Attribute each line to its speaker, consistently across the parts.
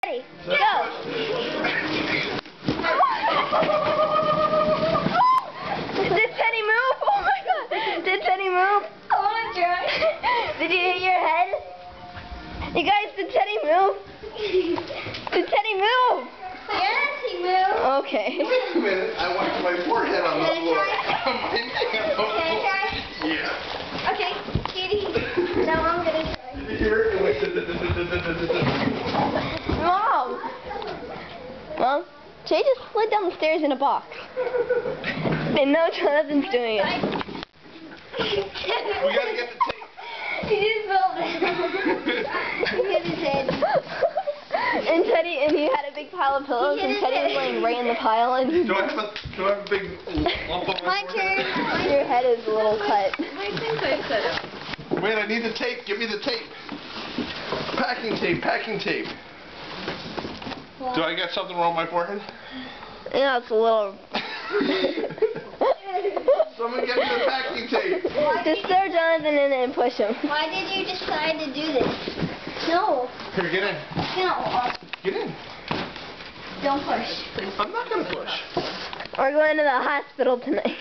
Speaker 1: Ready, go! Did Teddy move? Oh my god! Did Teddy move?
Speaker 2: I want to try.
Speaker 1: Did you hit your head? You guys, did Teddy move? Did Teddy move?
Speaker 2: Yes, he moved.
Speaker 1: Okay.
Speaker 3: Wait a minute, I want my forehead on the
Speaker 2: Can I
Speaker 3: floor.
Speaker 2: try? Can I try?
Speaker 3: Yeah.
Speaker 2: Okay, Katie. Now I'm gonna try.
Speaker 3: Did you hear it? It went
Speaker 1: Mom! Mom, Jay just slid down the stairs in a box. And now Jonathan's doing it.
Speaker 3: We gotta get the tape.
Speaker 2: He just fell down. He hit his head.
Speaker 1: And he had a big pile of pillows, and Teddy was laying right in the pile, and
Speaker 3: Do I have a big lump on
Speaker 2: My turn.
Speaker 1: your head is a little cut.
Speaker 2: My thing's so set up.
Speaker 3: Wait, I need the tape. Give me the tape. Packing tape, packing tape. Do I got something wrong with my forehead?
Speaker 1: Yeah, it's a little...
Speaker 3: Someone get me the packing tape.
Speaker 1: Just throw Jonathan in it and push him.
Speaker 2: Why did you decide to do this? No.
Speaker 3: Here, get in.
Speaker 2: No.
Speaker 3: Get in.
Speaker 2: Don't push.
Speaker 3: I'm not gonna push.
Speaker 1: We're going to the hospital tonight.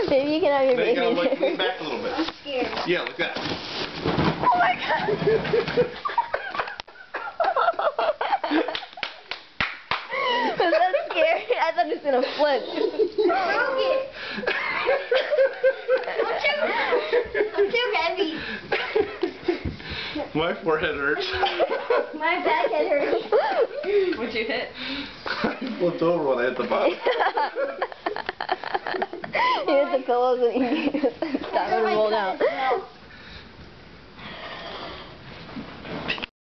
Speaker 1: Maybe you can have your
Speaker 3: Then you
Speaker 1: baby
Speaker 3: gotta like, lean
Speaker 1: there.
Speaker 3: back a little bit.
Speaker 2: I'm scared.
Speaker 3: Yeah, like that.
Speaker 1: Oh my god! Was that scary? I thought it was gonna flip.
Speaker 2: Broke it. I'm too heavy.
Speaker 3: My forehead hurts.
Speaker 2: My back head hurts.
Speaker 1: What'd you hit?
Speaker 3: I flipped over when I hit the bottom.
Speaker 1: You hit the pillows and you stopped and rolled out.